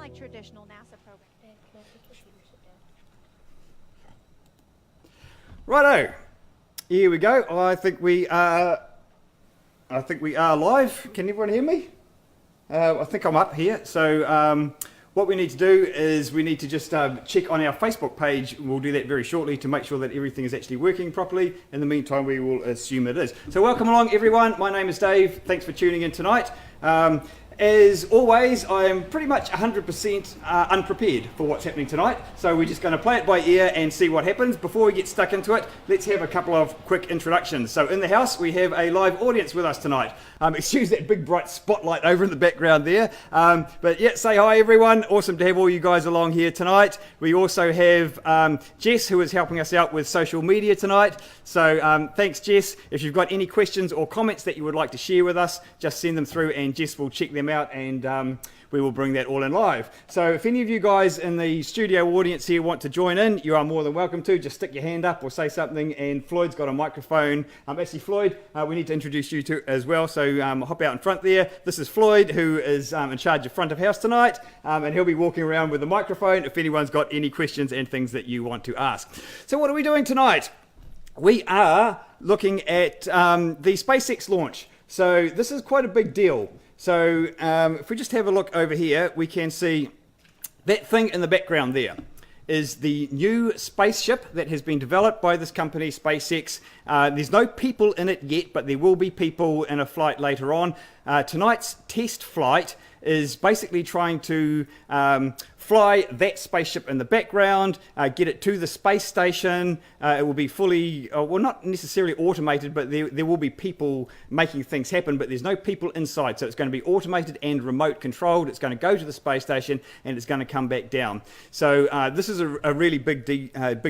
like traditional NASA programs. Righto, here we go. I think we are live. Can everyone hear me? I think I'm up here. So what we need to do is we need to just check on our Facebook page. We'll do that very shortly to make sure that everything is actually working properly. In the meantime, we will assume it is. So welcome along, everyone. My name is Dave. Thanks for tuning in tonight. As always, I am pretty much 100% unprepared for what's happening tonight, so we're just going to play it by ear and see what happens. Before we get stuck into it, let's have a couple of quick introductions. So in the house, we have a live audience with us tonight. Excuse that big bright spotlight over in the background there. But yeah, say hi everyone. Awesome to have all you guys along here tonight. We also have Jess, who is helping us out with social media tonight. So thanks, Jess. If you've got any questions or comments that you would like to share with us, just send them through and Jess will check them out and we will bring that all in live. So if any of you guys in the studio audience here want to join in, you are more than welcome to. Just stick your hand up or say something, and Floyd's got a microphone. Actually, Floyd, we need to introduce you to as well, so hop out in front there. This is Floyd, who is in charge of front of house tonight, and he'll be walking around with the microphone if anyone's got any questions and things that you want to ask. So what are we doing tonight? We are looking at the SpaceX launch. So this is quite a big deal. So if we just have a look over here, we can see that thing in the background there is the new spaceship that has been developed by this company, SpaceX. There's no people in it yet, but there will be people in a flight later on. Tonight's test flight is basically trying to fly that spaceship in the background, get it to the space station. It will be fully, well, not necessarily automated, but there will be people making things happen, but there's no people inside. So it's going to be automated and remote controlled. It's going to go to the space station and it's going to come back down. So this is a really big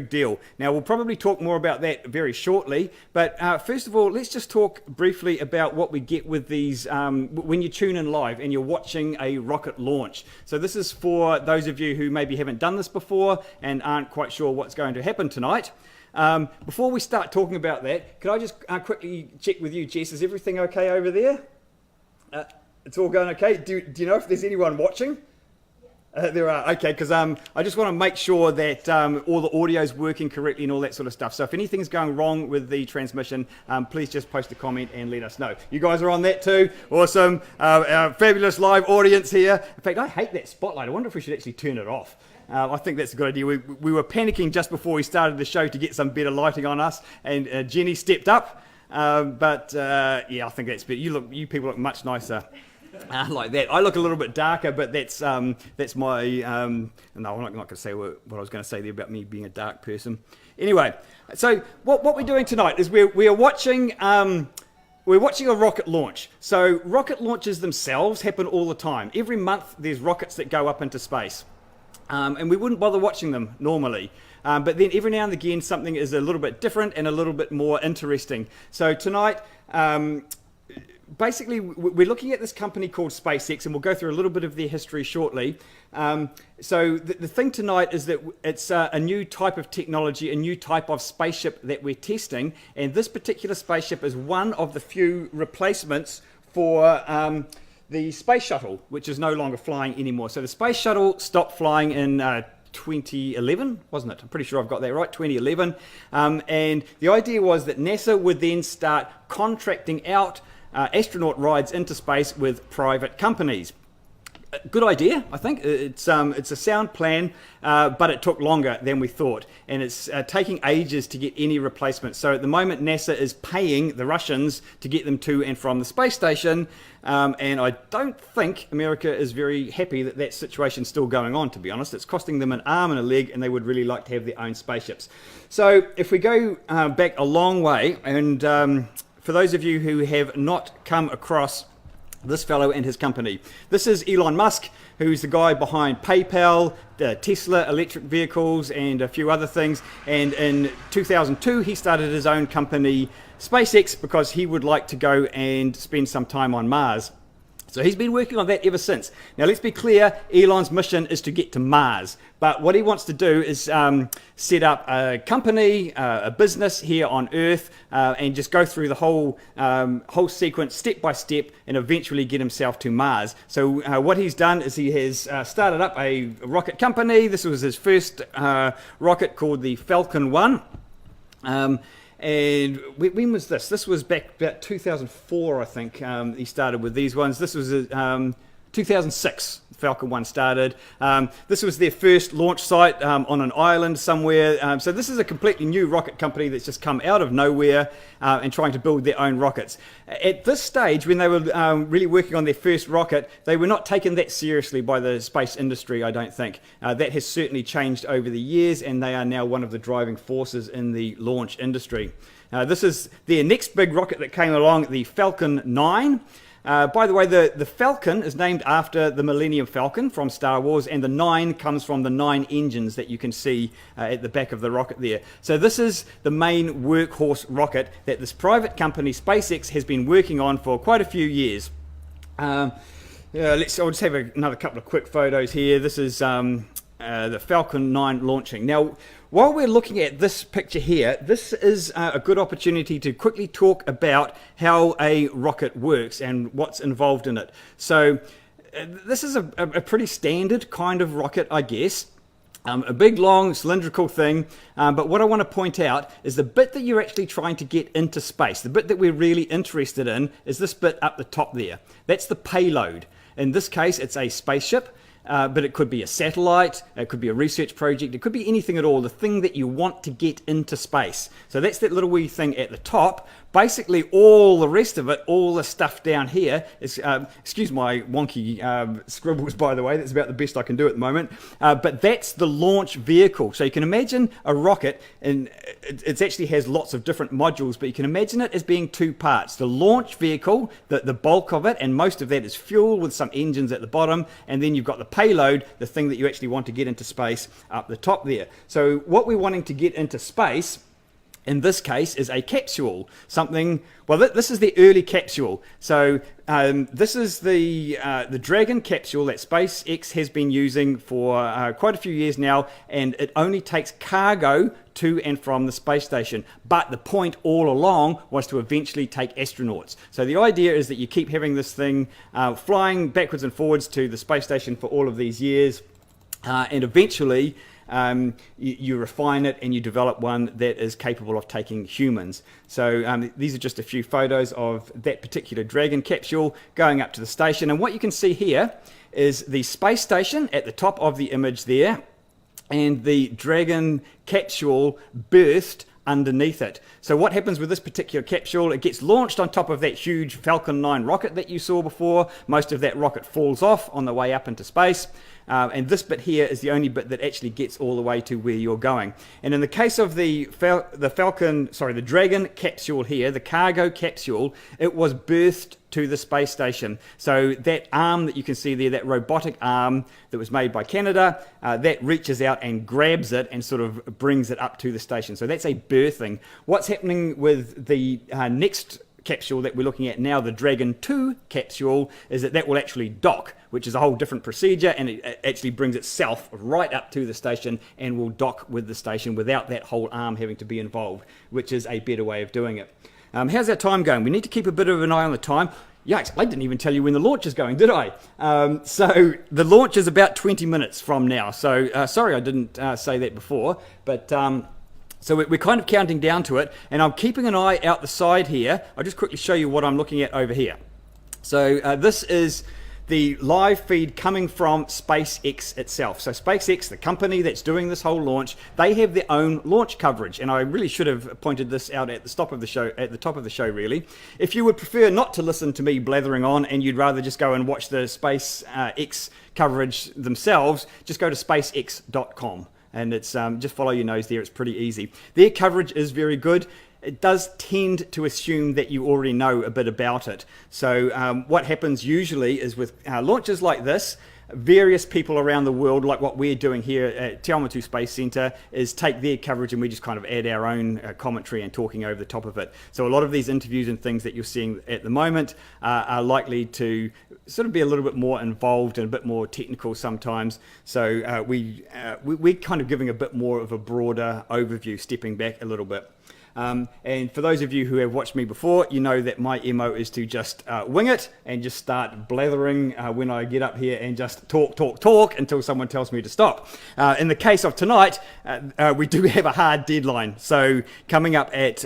deal. Now, we'll probably talk more about that very shortly, but first of all, let's just talk briefly about what we get with these when you tune in live and you're watching a rocket launch. So this is for those of you who maybe haven't done this before and aren't quite sure what's going to happen tonight. Before we start talking about that, could I just quickly check with you, Jess, is everything okay over there? It's all going okay? Do you know if there's anyone watching? There are, okay, because I just want to make sure that all the audio is working correctly and all that sort of stuff. So if anything's going wrong with the transmission, please just post a comment and let us know. You guys are on that too? Awesome. Our fabulous live audience here. In fact, I hate that spotlight. I wonder if we should actually turn it off. I think that's a good idea. We were panicking just before we started the show to get some better lighting on us, and Jenny stepped up. Yeah, I think that's better. You people look much nicer. Like that. I look a little bit darker, but that's my no, I'm not going to say what I was going to say there about me being a dark person. Anyway, so what we're doing tonight is we are watching a rocket launch. So rocket launches themselves happen all the time. Every month there's rockets that go up into space, and we wouldn't bother watching them normally. But then every now and again something is a little bit different and a little bit more interesting. So tonight, basically, we're looking at this company called SpaceX, and we'll go through a little bit of their history shortly. So the thing tonight is that it's a new type of technology, a new type of spaceship that we're testing, and this particular spaceship is one of the few replacements for the Space Shuttle, which is no longer flying anymore. So the Space Shuttle stopped flying in 2011, wasn't it? I'm pretty sure I've got that right, 2011. And the idea was that NASA would then start contracting out astronaut rides into space with private companies. Good idea, I think. It's a sound plan, but it took longer than we thought, and it's taking ages to get any replacements. So at the moment, NASA is paying the Russians to get them to and from the space station, and I don't think America is very happy that that situation's still going on, to be honest. It's costing them an arm and a leg, and they would really like to have their own spaceships. So if we go back a long way, and for those of you who have not come across this fellow and his company, this is Elon Musk, who's the guy behind PayPal, Tesla electric vehicles, and a few other things. And in 2002, he started his own company, SpaceX, because he would like to go and spend some time on Mars. So he's been working on that ever since. Now let's be clear, Elon's mission is to get to Mars. But what he wants to do is set up a company, a business here on Earth, and just go through the whole sequence step by step and eventually get himself to Mars. So what he's done is he has started up a rocket company. This was his first rocket called the Falcon 1. And when was this? This was back about 2004, I think. He started with these ones. This was 2006. Falcon 1 started. This was their first launch site on an island somewhere. So this is a completely new rocket company that's just come out of nowhere and trying to build their own rockets. At this stage, when they were really working on their first rocket, they were not taken that seriously by the space industry, I don't think. That has certainly changed over the years, and they are now one of the driving forces in the launch industry. This is their next big rocket that came along, the Falcon 9. By the way, the Falcon is named after the Millennium Falcon from Star Wars, and the 9 comes from the 9 engines that you can see at the back of the rocket there. So this is the main workhorse rocket that this private company, SpaceX, has been working on for quite a few years. I'll just have another couple of quick photos here. This is the Falcon 9 launching. Now, while we're looking at this picture here, this is a good opportunity to quickly talk about how a rocket works and what's involved in it. So this is a pretty standard kind of rocket, I guess. A big, long, cylindrical thing, but what I want to point out is the bit that you're actually trying to get into space, the bit that we're really interested in, is this bit up the top there. That's the payload. In this case, it's a spaceship. But it could be a satellite, it could be a research project, it could be anything at all, the thing that you want to get into space. So that's that little wee thing at the top. Basically, all the rest of it, all the stuff down here is, excuse my wonky scribbles, by the way, that's about the best I can do at the moment, but that's the launch vehicle. So you can imagine a rocket, and it actually has lots of different modules, but you can imagine it as being two parts. The launch vehicle, the bulk of it, and most of that is fuel with some engines at the bottom, and then you've got the payload, the thing that you actually want to get into space up the top there. So what we're wanting to get into space in this case is a capsule, something, well, this is the early capsule. So this is the Dragon Capsule that SpaceX has been using for quite a few years now, and it only takes cargo to and from the space station. But the point all along was to eventually take astronauts. So the idea is that you keep having this thing flying backwards and forwards to the space station for all of these years, and eventually you refine it and you develop one that is capable of taking humans. So these are just a few photos of that particular Dragon capsule going up to the station. And what you can see here is the space station at the top of the image there, and the Dragon capsule berthed underneath it. So what happens with this particular capsule, it gets launched on top of that huge Falcon 9 rocket that you saw before. Most of that rocket falls off on the way up into space. And this bit here is the only bit that actually gets all the way to where you're going. And in the case of the Dragon capsule here, the cargo capsule, it was berthed to the space station. So that arm that you can see there, that robotic arm that was made by Canada, that reaches out and grabs it and sort of brings it up to the station. So that's a berthing. What's happening with the next capsule that we're looking at now, the Dragon 2 capsule, is that will actually dock, which is a whole different procedure, and it actually brings itself right up to the station and will dock with the station without that whole arm having to be involved, which is a better way of doing it. How's our time going? We need to keep a bit of an eye on the time. Yikes, I didn't even tell you when the launch is going, did I? So the launch is about 20 minutes from now. So sorry I didn't say that before, but so we're kind of counting down to it, and I'm keeping an eye out the side here. I'll just quickly show you what I'm looking at over here. So this is the live feed coming from SpaceX itself. So SpaceX, the company that's doing this whole launch, they have their own launch coverage, and I really should have pointed this out at the top of the show, really. If you would prefer not to listen to me blathering on and you'd rather just go and watch the SpaceX coverage themselves, just go to spacex.com. And it's just follow your nose there. It's pretty easy. Their coverage is very good. It does tend to assume that you already know a bit about it. So what happens usually is with launches like this, various people around the world, like what we're doing here at Te Awamutu Space Centre, is take their coverage and we just kind of add our own commentary and talking over the top of it. So a lot of these interviews and things that you're seeing at the moment are likely to sort of be a little bit more involved and a bit more technical sometimes. So we're kind of giving a bit more of a broader overview, stepping back a little bit. And for those of you who have watched me before, you know that my MO is to just wing it and just start blathering when I get up here and just talk until someone tells me to stop. In the case of tonight, we do have a hard deadline. So coming up at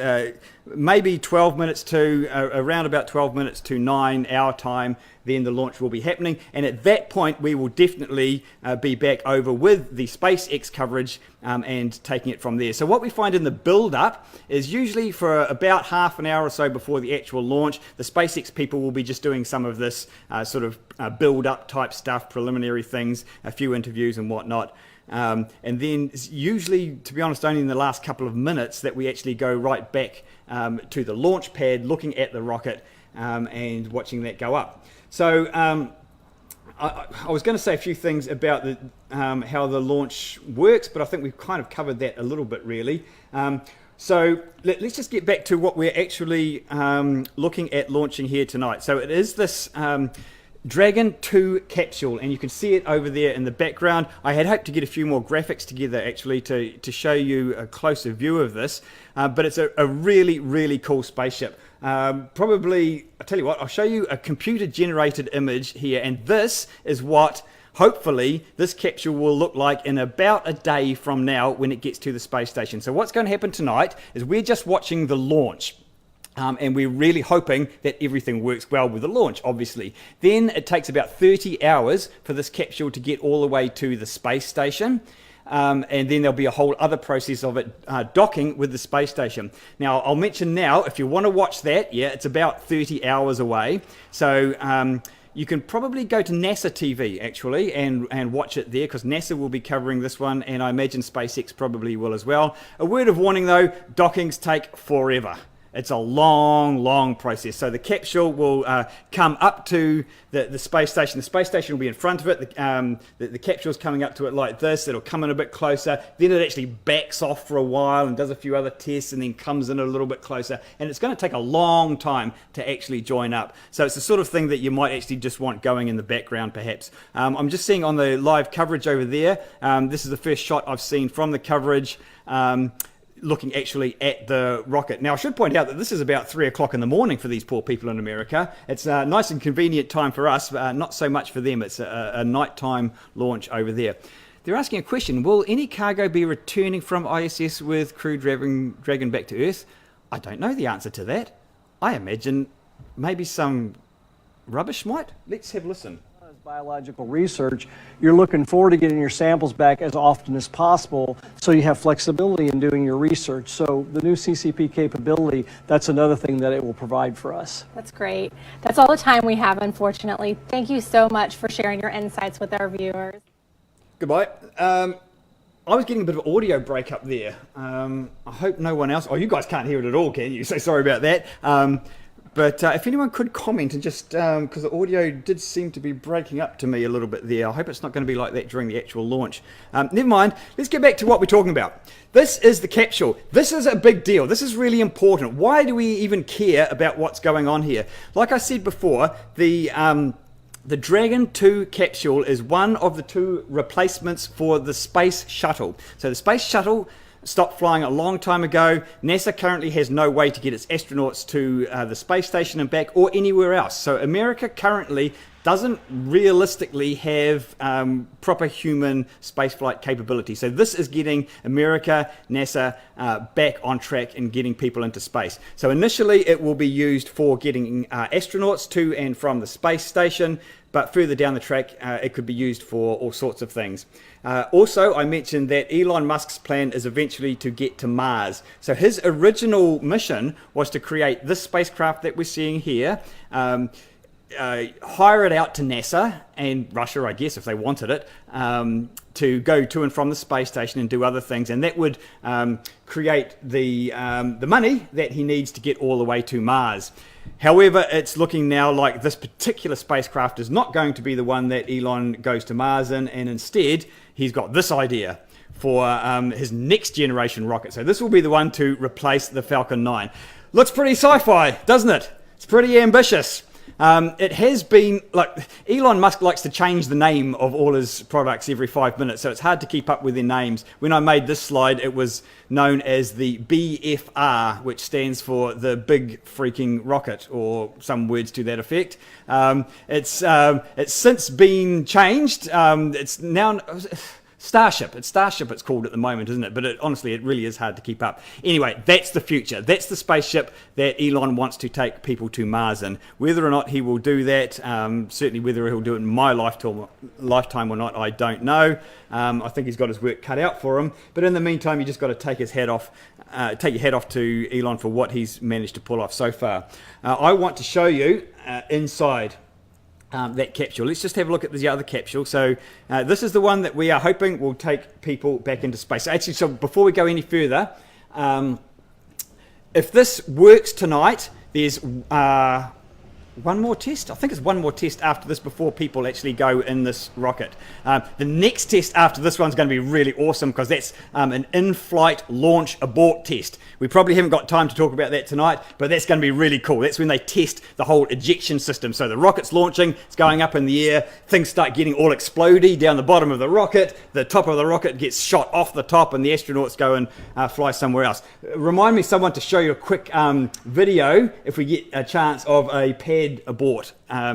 maybe 12 minutes to around about 12 minutes to 9 our time, then the launch will be happening, and at that point we will definitely be back over with the SpaceX coverage and taking it from there. So what we find in the build-up is usually for about half an hour or so before the actual launch, the SpaceX people will be just doing some of this sort of build-up type stuff, preliminary things, a few interviews and whatnot. And then it's usually, to be honest, only in the last couple of minutes that we actually go right back to the launch pad, looking at the rocket and watching that go up. So I was going to say a few things about how the launch works, but I think we've kind of covered that a little bit really. So let's just get back to what we're actually looking at launching here tonight. So it is this Dragon 2 capsule, and you can see it over there in the background. I had hoped to get a few more graphics together actually to show you a closer view of this, but it's a really, really cool spaceship. Probably, I'll tell you what, I'll show you a computer generated image here, and this is what hopefully this capsule will look like in about a day from now when it gets to the space station. So what's going to happen tonight is we're just watching the launch. And we're really hoping that everything works well with the launch, obviously. Then it takes about 30 hours for this capsule to get all the way to the space station. And then there'll be a whole other process of it docking with the space station. Now, I'll mention now, if you want to watch that, yeah, it's about 30 hours away. So you can probably go to NASA TV, actually, and watch it there, because NASA will be covering this one, and I imagine SpaceX probably will as well. A word of warning, though, dockings take forever. It's a long, long process. So the capsule will come up to the space station. The space station will be in front of it. The capsule's coming up to it like this. It'll come in a bit closer. Then it actually backs off for a while and does a few other tests and then comes in a little bit closer. And it's going to take a long time to actually join up. So it's the sort of thing that you might actually just want going in the background, perhaps. I'm just seeing on the live coverage over there. This is the first shot I've seen from the coverage. Looking actually at the rocket. Now I should point out that this is about 3 o'clock in the morning for these poor people in America. It's a nice and convenient time for us, not so much for them. It's a nighttime launch over there. They're asking a question: will any cargo be returning from ISS with Crew Dragon back to Earth? I don't know the answer to that. I imagine maybe some rubbish might. Let's have a listen. Biological research, you're looking forward to getting your samples back as often as possible so you have flexibility in doing your research. So the new CCP capability, that's another thing that it will provide for us. That's great. That's all the time we have, unfortunately. Thank you so much for sharing your insights with our viewers. Goodbye. I was getting a bit of an audio break up there. I hope no one else... Oh, you guys can't hear it at all, can you? So sorry about that. But if anyone could comment and just, because the audio did seem to be breaking up to me a little bit there. I hope it's not going to be like that during the actual launch. Never mind, let's get back to what we're talking about. This is the capsule. This is a big deal. This is really important. Why do we even care about what's going on here? Like I said before, the Dragon 2 capsule is one of the 2 replacements for the Space Shuttle. So the Space Shuttle stopped flying a long time ago. NASA currently has no way to get its astronauts to the space station and back, or anywhere else. So America currently doesn't realistically have proper human spaceflight capability. So this is getting America, NASA back on track and getting people into space. So initially it will be used for getting astronauts to and from the space station, but further down the track it could be used for all sorts of things. Also, I mentioned that Elon Musk's plan is eventually to get to Mars. So his original mission was to create this spacecraft that we're seeing here, hire it out to NASA and Russia, I guess, if they wanted it, to go to and from the space station and do other things, and that would create the money that he needs to get all the way to Mars. However, it's looking now like this particular spacecraft is not going to be the one that Elon goes to Mars in, and instead he's got this idea for his next generation rocket. So this will be the one to replace the Falcon 9. Looks pretty sci-fi, doesn't it? It's pretty ambitious. It has been, like, Elon Musk likes to change the name of all his products every 5 minutes, so it's hard to keep up with their names. When I made this slide, it was known as the BFR, which stands for the big freaking rocket, or some words to that effect. It's since been changed. It's now Starship. It's Starship it's called at the moment, isn't it? But honestly, it really is hard to keep up. Anyway, that's the future. That's the spaceship that Elon wants to take people to Mars in. Whether or not he will do that, certainly whether he'll do it in my lifetime or not, I don't know. I think he's got his work cut out for him. But in the meantime, you just got to take your hat off to Elon for what he's managed to pull off so far. I want to show you inside that capsule. Let's just have a look at the other capsule. So this is the one that we are hoping will take people back into space. Actually, so before we go any further, if this works tonight, there's one more test. I think it's one more test after this before people actually go in this rocket. The next test after this one's going to be really awesome because that's an in-flight launch abort test. We probably haven't got time to talk about that tonight, but that's going to be really cool. That's when they test the whole ejection system. So the rocket's launching, it's going up in the air, things start getting all explodey down the bottom of the rocket, the top of the rocket gets shot off the top, and the astronauts go and fly somewhere else. Remind me someone to show you a quick video, if we get a chance, of a pad abort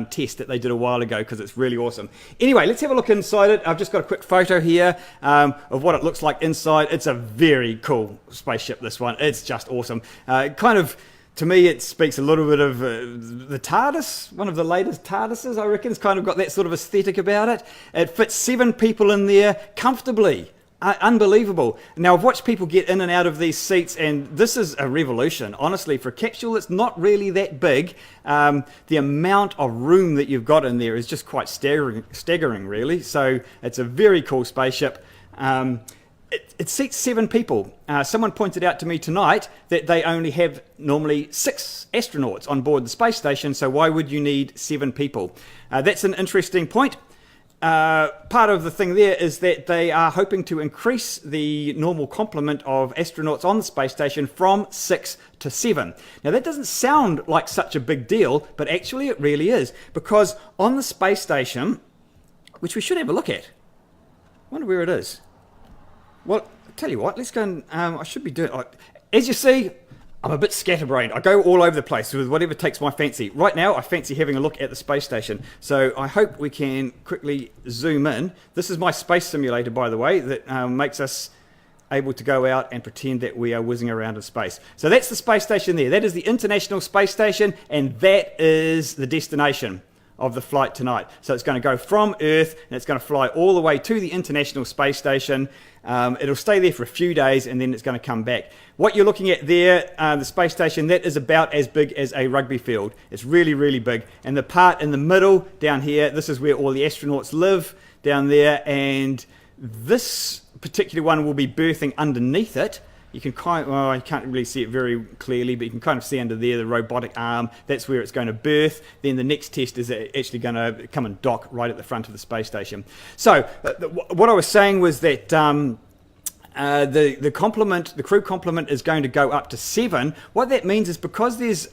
test that they did a while ago, because it's really awesome. Anyway, let's have a look inside it. I've just got a quick photo here of what it looks like inside. It's a very cool spaceship, this one. It's just awesome. Kind of, to me, it speaks a little bit of the TARDIS, one of the latest TARDISes, I reckon. It's kind of got that sort of aesthetic about it. It fits 7 people in there comfortably. Unbelievable. Now, I've watched people get in and out of these seats, and this is a revolution. Honestly, for a capsule that's not really that big, the amount of room that you've got in there is just quite staggering, really. So it's a very cool spaceship. It seats 7 people. Someone pointed out to me tonight that they only have normally 6 astronauts on board the space station, so why would you need 7 people? That's an interesting point. Part of the thing there is that they are hoping to increase the normal complement of astronauts on the space station from 6 to 7. Now that doesn't sound like such a big deal, but actually it really is, because on the space station, which we should have a look at, I wonder where it is. Well, I'll tell you what, let's go and I should be doing, as you see, I'm a bit scatterbrained. I go all over the place with whatever takes my fancy. Right now, I fancy having a look at the space station. So I hope we can quickly zoom in. This is my space simulator, by the way, that makes us able to go out and pretend that we are whizzing around in space. So that's the space station there. That is the International Space Station, and that is the destination of the flight tonight. So it's going to go from Earth, and it's going to fly all the way to the International Space Station. It'll stay there for a few days, and then it's going to come back. What you're looking at there, the space station, that is about as big as a rugby field. It's really, really big. And the part in the middle down here, this is where all the astronauts live down there, and this particular one will be berthing underneath it. You can well, I can't really see it very clearly, but you can kind of see under there the robotic arm. That's where it's going to berth. Then the next test is actually going to come and dock right at the front of the space station. So what I was saying was that the crew complement is going to go up to 7. What that means is, because there's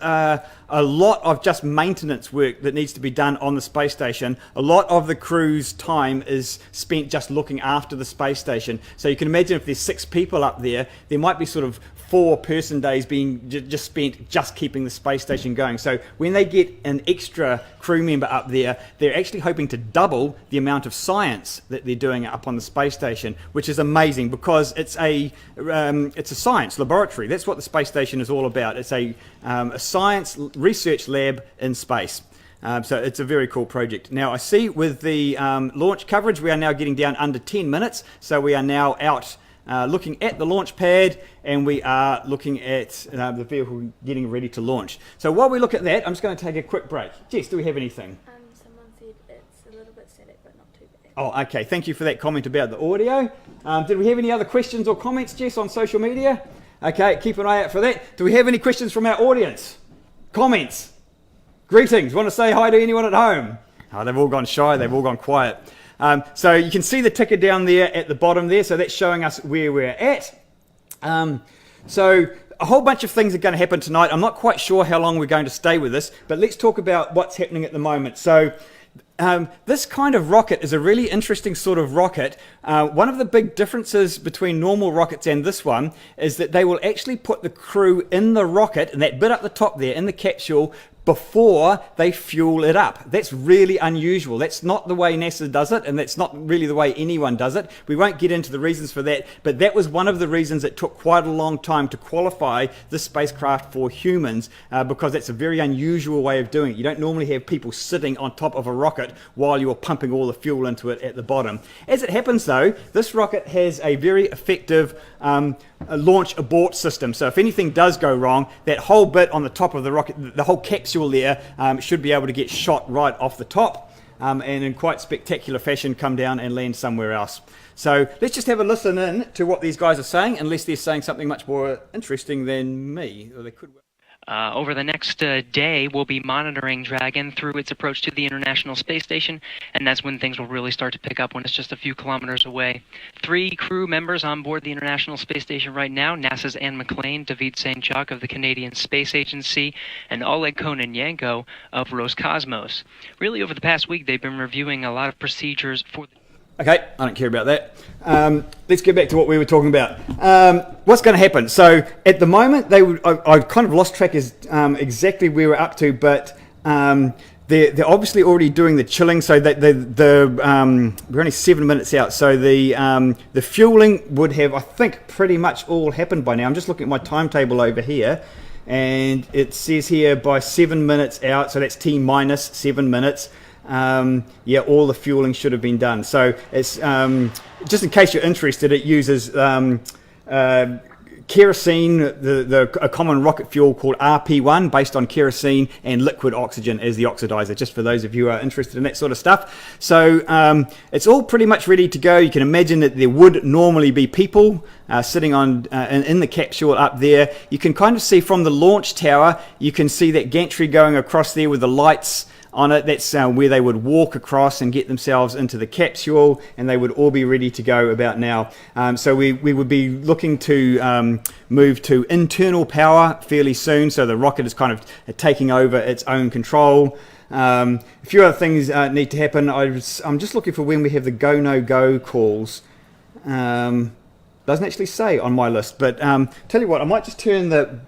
a lot of just maintenance work that needs to be done on the space station, a lot of the crew's time is spent just looking after the space station. So you can imagine if there's 6 people up there, there might be sort of 4 person days being just spent just keeping the space station going. So when they get an extra crew member up there, they're actually hoping to double the amount of science that they're doing up on the space station, which is amazing, because it's a science laboratory. That's what the space station is all about. It's a science research lab in space. So it's a very cool project. Now, I see with the launch coverage, we are now getting down under 10 minutes. So we are now out looking at the launch pad, and we are looking at the vehicle getting ready to launch. So while we look at that, I'm just going to take a quick break. Jess, do we have anything? Someone said it's a little bit static, but not too bad. Oh, okay. Thank you for that comment about the audio. Did we have any other questions or comments, Jess, on social media? Okay, keep an eye out for that. Do we have any questions from our audience? Comments? Greetings. Want to say hi to anyone at home? Oh, they've all gone shy. They've all gone quiet. So you can see the ticker down there at the bottom there. So that's showing us where we're at. So a whole bunch of things are going to happen tonight. I'm not quite sure how long we're going to stay with this, but let's talk about what's happening at the moment. So this kind of rocket is a really interesting sort of rocket. One of the big differences between normal rockets and this one is that they will actually put the crew in the rocket, and that bit up the top there in the capsule, before they fuel it up. That's really unusual. That's not the way NASA does it, and that's not really the way anyone does it. We won't get into the reasons for that, but that was one of the reasons it took quite a long time to qualify this spacecraft for humans, because that's a very unusual way of doing it. You don't normally have people sitting on top of a rocket while you're pumping all the fuel into it at the bottom. As it happens though, this rocket has a very effective a launch abort system. So if anything does go wrong, that whole bit on the top of the rocket, the whole capsule there, should be able to get shot right off the top, and in quite spectacular fashion come down and land somewhere else. So let's just have a listen in to what these guys are saying, unless they're saying something much more interesting than me, or they could. Over the next day, we'll be monitoring Dragon through its approach to the International Space Station, and that's when things will really start to pick up, when it's just a few kilometers away. 3 crew members on board the International Space Station right now: NASA's Anne McClain, David St. Jacques of the Canadian Space Agency, and Oleg Kononenko of Roscosmos. Really, over the past week, they've been reviewing a lot of procedures for the... Okay, I don't care about that. Let's get back to what we were talking about. What's going to happen? So at the moment, I kind of lost track as exactly where we're up to, but they're obviously already doing the chilling. So that we're only 7 minutes out. So the fueling would have, I think, pretty much all happened by now. I'm just looking at my timetable over here, and it says here by 7 minutes out. So that's T minus 7 minutes. Yeah, all the fueling should have been done. So it's just in case you're interested, it uses kerosene, a common rocket fuel called RP1, based on kerosene and liquid oxygen as the oxidizer, just for those of you who are interested in that sort of stuff. So it's all pretty much ready to go. You can imagine that there would normally be people sitting on in the capsule up there. You can kind of see from the launch tower, you can see that gantry going across there with the lights on it. That's where they would walk across and get themselves into the capsule, and they would all be ready to go about now. So we would be looking to move to internal power fairly soon, so the rocket is kind of taking over its own control. A few other things need to happen. I'm just looking for when we have the go, no go calls. Doesn't actually say on my list, but tell you what, I might just turn the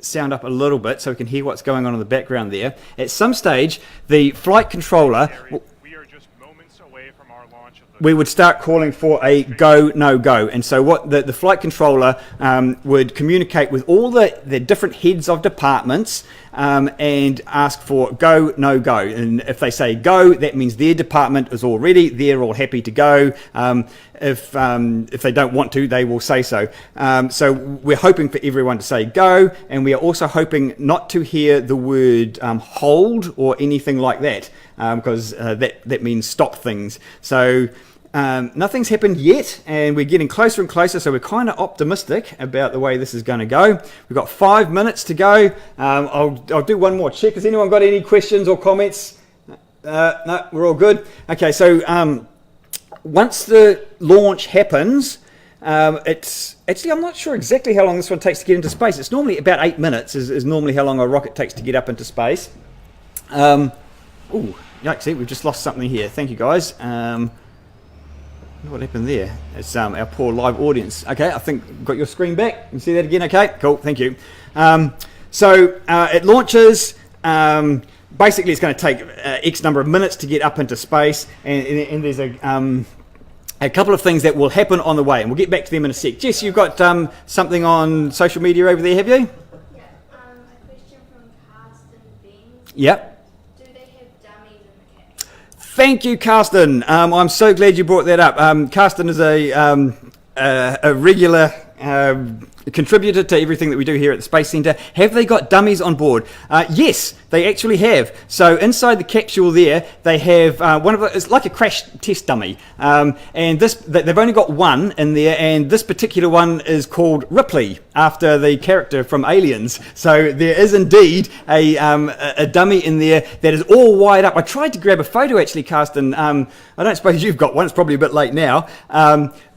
sound up a little bit so we can hear what's going on in the background there. At some stage, the flight controller, we are just moments away from our launch of the... we would start calling for a go, no go. And so what the flight controller would communicate with all the different heads of departments and ask for go, no go. And if they say go, that means their department is all ready, they're all happy to go. If they don't want to, they will say so. So we're hoping for everyone to say go, and we are also hoping not to hear the word hold or anything like that, because that means stop things. So nothing's happened yet, and we're getting closer and closer, so we're kind of optimistic about the way this is going to go. We've got 5 minutes to go. I'll do one more check. Has anyone got any questions or comments? No, we're all good. Okay, so once the launch happens, it's actually, I'm not sure exactly how long this one takes to get into space. It's normally about 8 minutes is normally how long a rocket takes to get up into space. Ooh, yikes, see, we've just lost something here. Thank you, guys. What happened there? It's our poor live audience. Okay, I think we've got your screen back. You can see that again? Okay, cool, thank you. So it launches. Basically, it's going to take X number of minutes to get up into space, and there's a couple of things that will happen on the way, and we'll get back to them in a sec. Jess, you've got something on social media over there, have you? Yeah, a question from Carsten Beans. Yep. Do they have dummies in the capsule? Thank you, Carsten. I'm so glad you brought that up. Carsten is a regular contributor to everything that we do here at the Space Centre. Have they got dummies on board? Yes, they actually have. So inside the capsule there, they have it's like a crash test dummy. And they've only got one in there, and this particular one is called Ripley, after the character from Aliens. So there is indeed a dummy in there that is all wired up. I tried to grab a photo actually, Carsten. I don't suppose you've got one. It's probably a bit late now.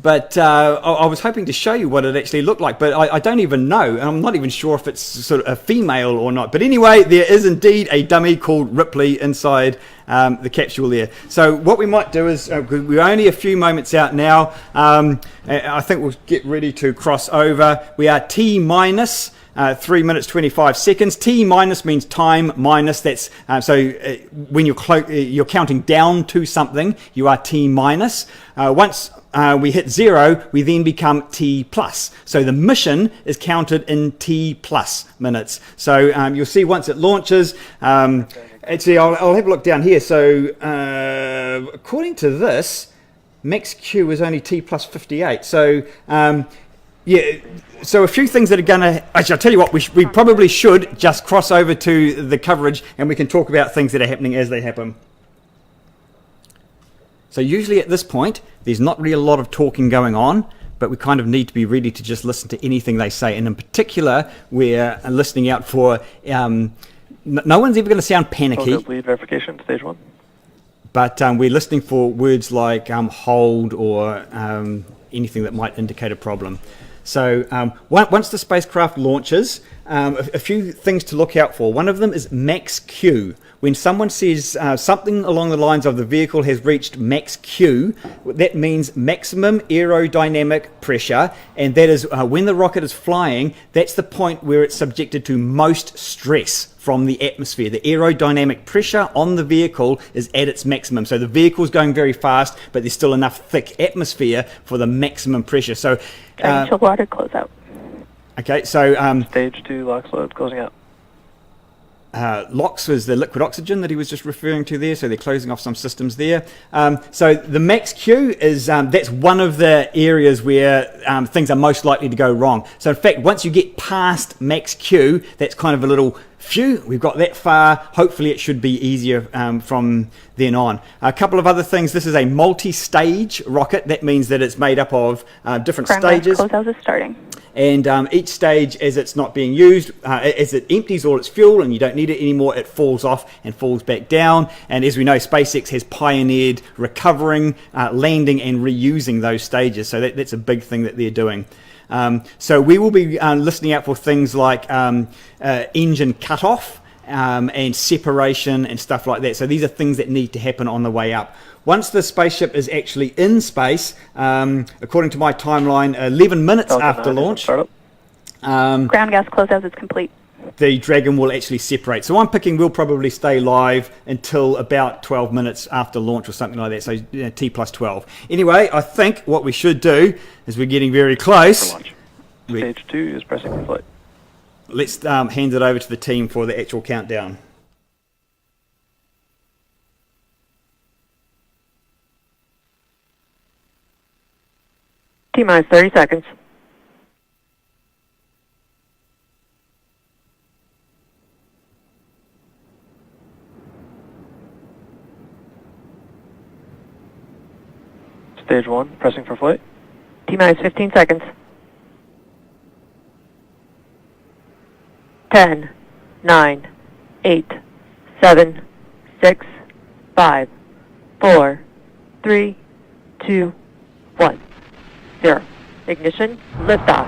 But I was hoping to show you what it actually looked like, but I don't even know, and I'm not even sure if it's sort of a female or not. But anyway, there is indeed a dummy called Ripley inside the capsule there. So what we might do is, we're only a few moments out now, I think we'll get ready to cross over. We are T minus 3 minutes 25 seconds. T minus means time minus. That's when you're counting down to something, you are T minus. Once we hit 0, we then become T plus. So the mission is counted in T plus minutes. So you'll see once it launches. Actually, I'll have a look down here. So according to this, max Q is only T plus 58. So yeah, so a few things that are going to... Actually, I'll tell you what, we probably should just cross over to the coverage and we can talk about things that are happening as they happen. So usually at this point, there's not really a lot of talking going on, but we kind of need to be ready to just listen to anything they say. And in particular, we're listening out for... no one's ever going to sound panicky. Lead verification, stage 1. But we're listening for words like hold or anything that might indicate a problem. So once the spacecraft launches, a few things to look out for. One of them is max Q. When someone says something along the lines of the vehicle has reached max Q, that means maximum aerodynamic pressure, and that is when the rocket is flying, that's the point where it's subjected to most stress from the atmosphere. The aerodynamic pressure on the vehicle is at its maximum. So the vehicle's going very fast, but there's still enough thick atmosphere for the maximum pressure. So Dragon water closeout. Okay, so stage 2 LOX load closing out. LOX was the liquid oxygen that he was just referring to there, so they're closing off some systems there. So the max Q is, that's one of the areas where things are most likely to go wrong. So in fact, once you get past max Q, that's kind of a little, phew, we've got that far. Hopefully it should be easier from then on. A couple of other things. This is a multi-stage rocket. That means that it's made up of different stages. Closeout is starting. And each stage, as it's not being used, as it empties all its fuel and you don't need it anymore, it falls off and falls back down. And as we know, SpaceX has pioneered recovering, landing and reusing those stages. So that's a big thing that they're doing. So we will be listening out for things like engine cutoff and separation and stuff like that. So these are things that need to happen on the way up. Once the spaceship is actually in space, according to my timeline, 11 minutes Falcon after launch, startup. Ground gas closeout is complete. the Dragon will actually separate. So I'm picking we'll probably stay live until about 12 minutes after launch or something like that. So T plus 12. Anyway, I think what we should do is we're getting very close. Stage 2 is pressing for flight. Let's hand it over to the team for the actual countdown. T-minus 30 seconds. Stage 1, pressing for flight. T-minus 15 seconds. 10, 9, 8, 7, 6, 5, 4, 3, 2, 1. 0. Ignition, liftoff.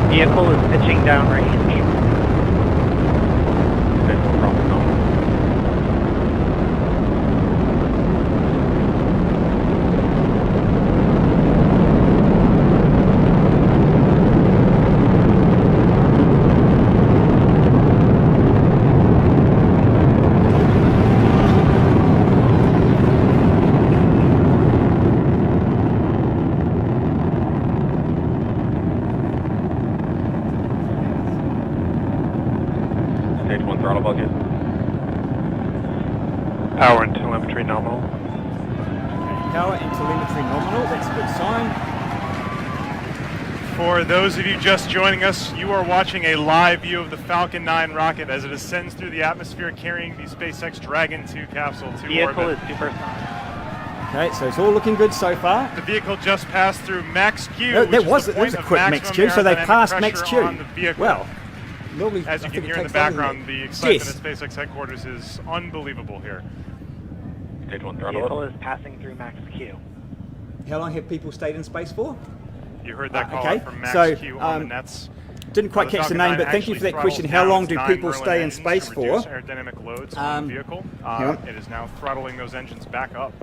Vehicle is pitching downrange. Power and telemetry nominal. Okay, power and telemetry nominal, that's a good sign. For those of you just joining us, you are watching a live view of the Falcon 9 rocket as it ascends through the atmosphere carrying the SpaceX Dragon 2 capsule to Vehicle orbit. is super fine. Okay, so it's all looking good so far. The vehicle just passed through max Q. That which was is the a point of quick max maximum Q, so they aerodynamic passed pressure max Q. on the vehicle. Well, Normally, As you I can think it hear in the takes longer than background, that. the excitement Yes. at SpaceX headquarters is unbelievable here. Stage 1 The throttle vehicle up. is passing through max Q. How long have people stayed in space for? You heard that call okay. out from Max So, Q on the nets. Didn't quite The catch the Falcon name, 9 but thank you for actually that question. throttles How down long its do 9 people Merlin stay in engines space to for? reduce aerodynamic loads on the vehicle. hang on. It is now throttling those engines back up.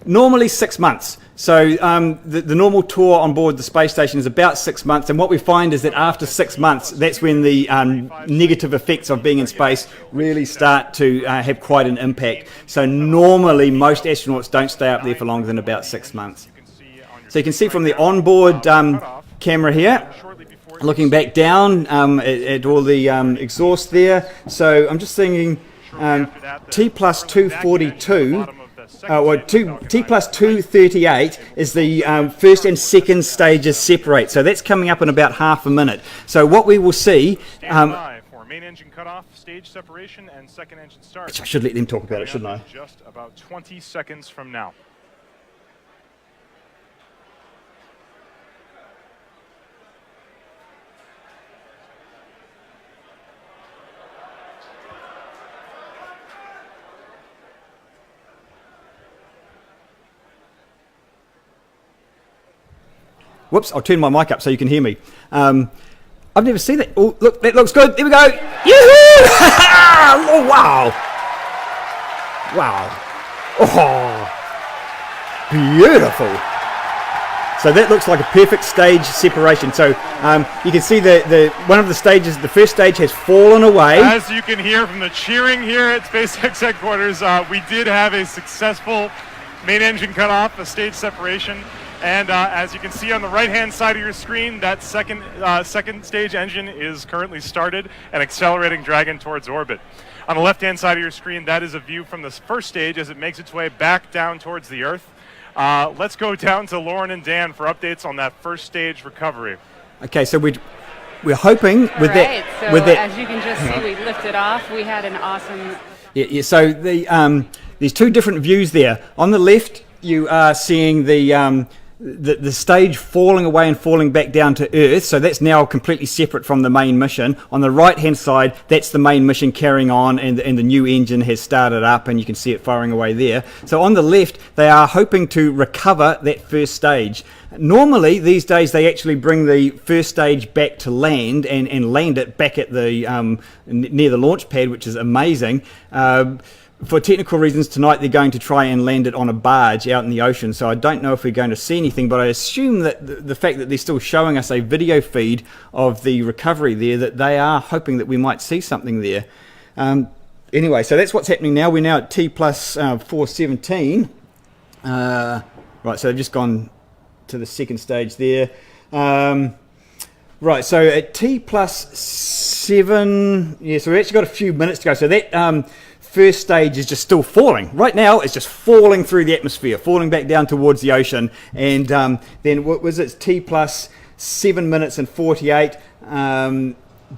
Normally 6 months. So the normal tour on board the space station is about 6 months, and what we find is that after 6 months, that's when the negative effects of being in space really start to have quite an impact. So normally most astronauts don't stay up there for longer than about 6 months. So you can see from the onboard camera here, looking back down at all the exhaust there. So I'm just thinking T plus 242. T plus 238 is the first and second stages separate. So that's coming up in about half a minute. So what we will see. Stand by for main engine cutoff, stage separation, and second engine start. I should let them talk about it, shouldn't I? Just about 20 seconds from now. Whoops, I'll turn my mic up so you can hear me. I've never seen that. Oh, look, that looks good. There we go. Yoo-hoo! Oh, wow. Wow. Oh, beautiful. So that looks like a perfect stage separation. So you can see the one of the stages, the first stage has fallen away. As you can hear from the cheering here at SpaceX headquarters, we did have a successful main engine cutoff, a stage separation. And as you can see on the right-hand side of your screen, that second stage engine is currently started and accelerating Dragon towards orbit. On the left-hand side of your screen, that is a view from the first stage as it makes its way back down towards the Earth. Let's go down to Lauren and Dan for updates on that first stage recovery. Okay, so we're hoping with that. So with that, as you can just see, we lifted off. We had an awesome. Yeah. So there's two different views there. On the left, you are seeing the stage falling away and falling back down to Earth, so that's now completely separate from the main mission. On the right hand side, that's the main mission carrying on, and the new engine has started up, and you can see it firing away there. So on the left, they are hoping to recover that first stage. Normally these days they actually bring the first stage back to land and land it back at the near the launch pad, which is amazing. For technical reasons tonight they're going to try and land it on a barge out in the ocean, so I don't know if we're going to see anything, but I assume that the fact that they're still showing us a video feed of the recovery there, that they are hoping that we might see something there. Anyway, so that's what's happening now. We're now at T plus 417. Right, so they've just gone to the second stage there. Right, so at T plus 7, yeah, so we've actually got a few minutes to go. So that first stage is just still falling. Right now, it's just falling through the atmosphere, falling back down towards the ocean. And then what was it? T plus 7 minutes and 48.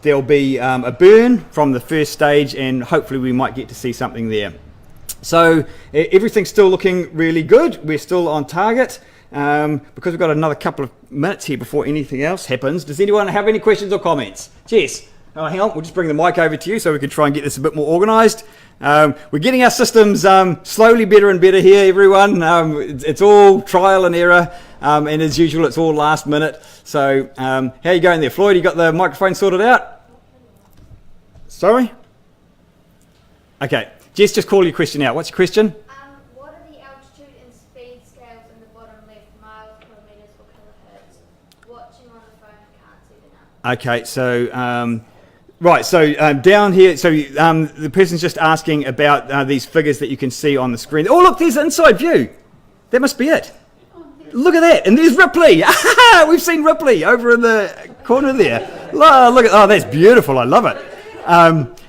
There'll be a burn from the first stage, and hopefully we might get to see something there. So everything's still looking really good. We're still on target. Because we've got another couple of minutes here before anything else happens. Does anyone have any questions or comments? Jess? Oh, hang on, we'll just bring the mic over to you so we can try and get this a bit more organised. We're getting our systems slowly better and better here, everyone. It's all trial and error, and as usual, it's all last minute. So, how are you going there, Floyd? You got the microphone sorted out? Sorry? Okay, Jess, just call your question out. What's your question? What are the altitude and speed scales in the bottom left, miles, kilometres or kilohertz? Watching on the phone, I can't see the number. Okay, so right, so down here, so the person's just asking about these figures that you can see on the screen. Oh, look, there's an inside view. That must be it. Look at that, and there's Ripley. We've seen Ripley over in the corner there. Look at, oh, that's beautiful. I love it.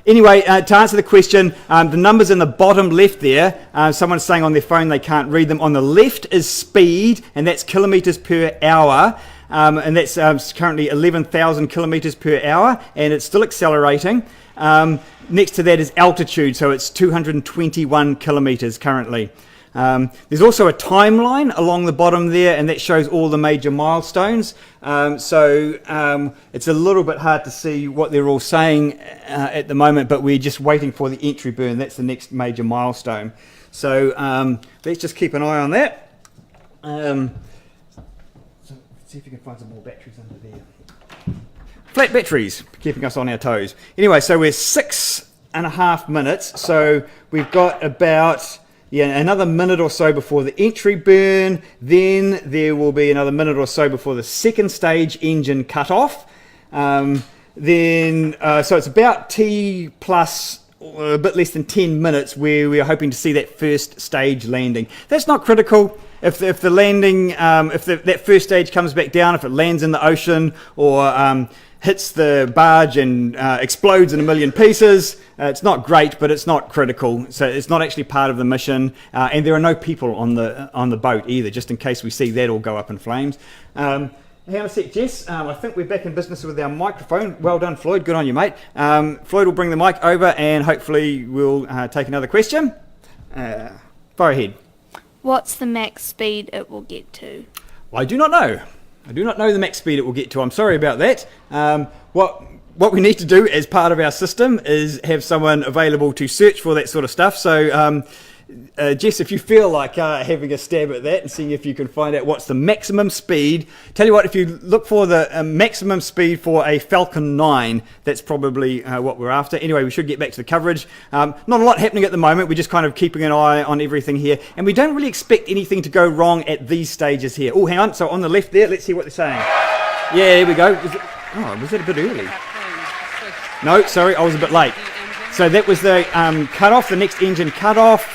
Anyway, to answer the question, the numbers in the bottom left there, someone's saying on their phone they can't read them. On the left is speed, and that's kilometres per hour. And that's currently 11,000 kilometres per hour, and it's still accelerating. Next to that is altitude, so it's 221 kilometres currently. There's also a timeline along the bottom there, and that shows all the major milestones. So it's a little bit hard to see what they're all saying at the moment, but we're just waiting for the entry burn. That's the next major milestone. So let's just keep an eye on that. So let's see if you can find some more batteries under there. Flat batteries, keeping us on our toes. Anyway, so we're 6.5 minutes. So we've got about another minute or so before the entry burn. Then there will be another minute or so before the second stage engine cutoff. So it's about T plus a bit less than 10 minutes where we are hoping to see that first stage landing. That's not critical. If the landing, that first stage comes back down, if it lands in the ocean or hits the barge and explodes in a million pieces, it's not great, but it's not critical. So it's not actually part of the mission, and there are no people on the boat either, just in case we see that all go up in flames. Hang on a sec, Jess. I think we're back in business with our microphone. Well done, Floyd. Good on you, mate. Floyd will bring the mic over, and hopefully we'll take another question. Fire ahead. What's the max speed it will get to? Well, I do not know. I do not know the max speed it will get to. I'm sorry about that. What we need to do as part of our system is have someone available to search for that sort of stuff. So, Jess, if you feel like having a stab at that and seeing if you can find out what's the maximum speed. Tell you what, if you look for the maximum speed for a Falcon 9, that's probably what we're after. Anyway, we should get back to the coverage. Not a lot happening at the moment. We're just kind of keeping an eye on everything here. And we don't really expect anything to go wrong at these stages here. Oh, hang on. So on the left there, let's see what they're saying. Yeah, there we go. Was that a bit early? No, sorry, I was a bit late. So that was the cut-off, the next engine cut-off.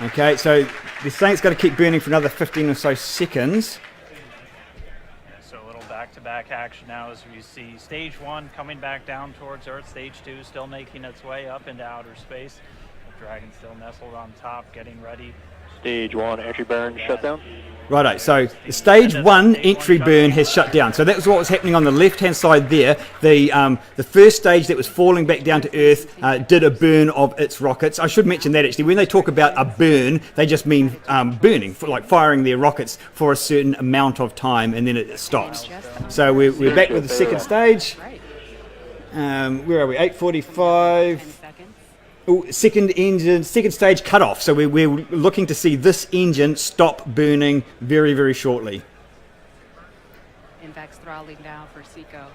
Okay, so they're saying it's going to keep burning for another 15 or so seconds. So a little back-to-back action now as we see stage 1 coming back down towards Earth, stage 2 still making its way up into outer space. The Dragon still nestled on top, getting ready. Stage 1 entry burn shutdown. Righto, so the stage 1 entry burn has shut down. So that was what was happening on the left-hand side there. The first stage that was falling back down to Earth did a burn of its rockets. I should mention that actually. When they talk about a burn, they just mean burning, like firing their rockets for a certain amount of time, and then it stops. So we're back with the second stage. Where are we? 8:45. Oh, second stage cut off. So we're looking to see this engine stop burning very, very shortly. Invac's throttling down for SECO.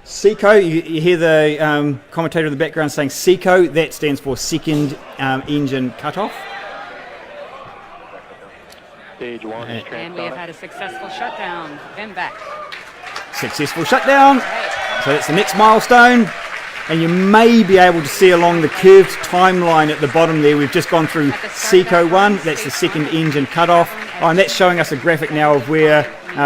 SECO, you hear the commentator in the background saying SECO. That stands for second engine cut off. Stage 1 is And we have had a successful shutdown. Invac. Successful shutdown. So that's the next milestone. And you may be able to see along the curved timeline at the bottom there, we've just gone through SECO 1, that's the second engine cutoff. Oh, and that's showing us a graphic now of where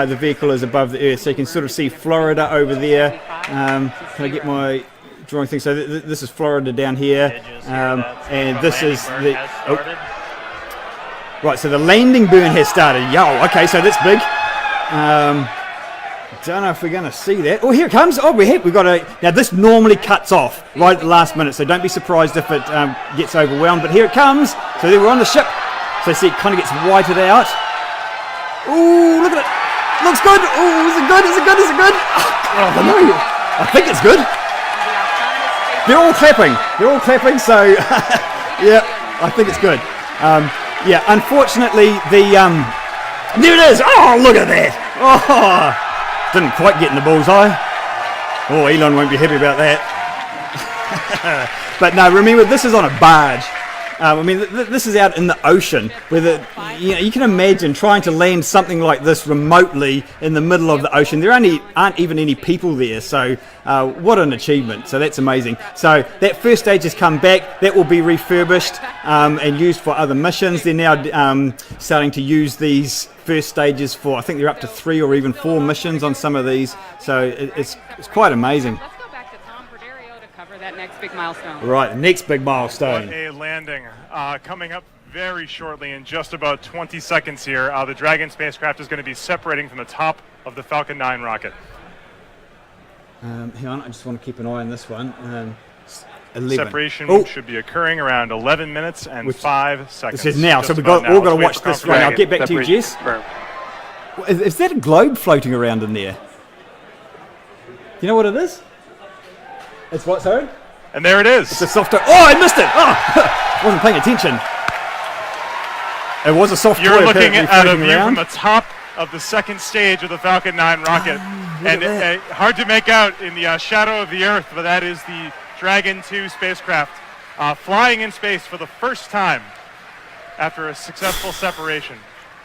the vehicle is above the Earth. So you can sort of see Florida over there. Can I get my drawing thing? So this is Florida down here. And this is the... Oh. Right, so the landing burn has started. Yo, okay, so that's big. Don't know if we're going to see that. Oh, here it comes. Oh, we've got a... Now, this normally cuts off right at the last minute, so don't be surprised if it gets overwhelmed. But here it comes. So there we're on the ship. So see, it kind of gets whited out. Ooh, look at it. Looks good. Ooh, is it good? Is it good? Is it good? Oh, I don't know. I think it's good. They're all clapping. They're all clapping, so... yeah, I think it's good. Yeah, unfortunately, the... there it is. Oh, look at that. Oh... Didn't quite get in the bullseye. Oh, Elon won't be happy about that. But no, remember, this is on a barge. I mean, this is out in the ocean, where you can imagine trying to land something like this remotely in the middle of the ocean. There aren't even any people there, so what an achievement. So that's amazing. So that first stage has come back. That will be refurbished and used for other missions. They're now starting to use these first stages for, I think they're up to 3 or even 4 missions on some of these. So it's quite amazing. Let's go back to Tom Perderio to cover that next big milestone. Right, the next big milestone. What a landing. Coming up very shortly in just about 20 seconds here. The Dragon spacecraft is going to be separating from the top of the Falcon 9 rocket. Hang on, I just want to keep an eye on this one. 11. Separation should be occurring around 11 minutes and 5 seconds. This is now, so Just we've about all now. got to Let's watch wait this for one. I'll confirmation. get back to you, Jess. Confirmed. Is that a globe floating around in there? You know what it is? It's what, sorry? And there it is. It's a soft toy. Oh, I missed it! Oh, wasn't paying attention. It was a soft You're toy looking apparently at a floating view around. from the top of the second stage of the Falcon 9 rocket. And hard to make out in the shadow of the Earth, but that is the Dragon 2 spacecraft flying in space for the first time after a successful separation.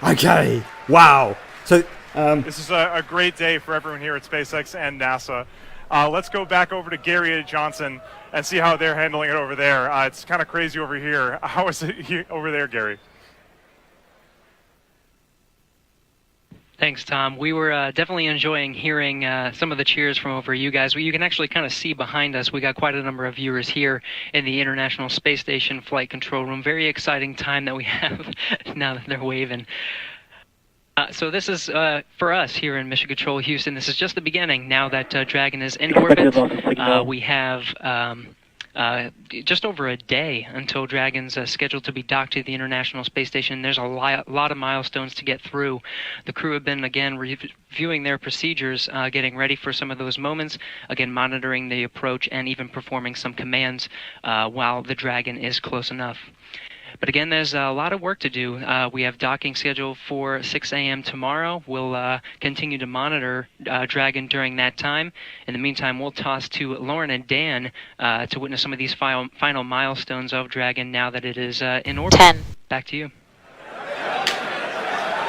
Okay, wow. So this is a great day for everyone here at SpaceX and NASA. Let's go back over to Gary Johnson and see how they're handling it over there. It's kind of crazy over here. How is it over there, Gary? Thanks, Tom. We were definitely enjoying hearing some of the cheers from over you guys. You can actually kind of see behind us. We got quite a number of viewers here in the International Space Station Flight Control Room. Very exciting time that we have now that they're waving. So this is, for us here in Mission Control Houston, this is just the beginning. Now that Dragon is in orbit, we have just over a day until Dragon's scheduled to be docked to the International Space Station. There's a lot of milestones to get through. The crew have been, again, reviewing their procedures, getting ready for some of those moments, again, monitoring the approach and even performing some commands while the Dragon is close enough. But again, there's a lot of work to do. We have docking scheduled for 6 a.m. tomorrow. We'll continue to monitor Dragon during that time. In the meantime, we'll toss to Lauren and Dan to witness some of these final milestones of Dragon now that it is in orbit. 10. Back to you.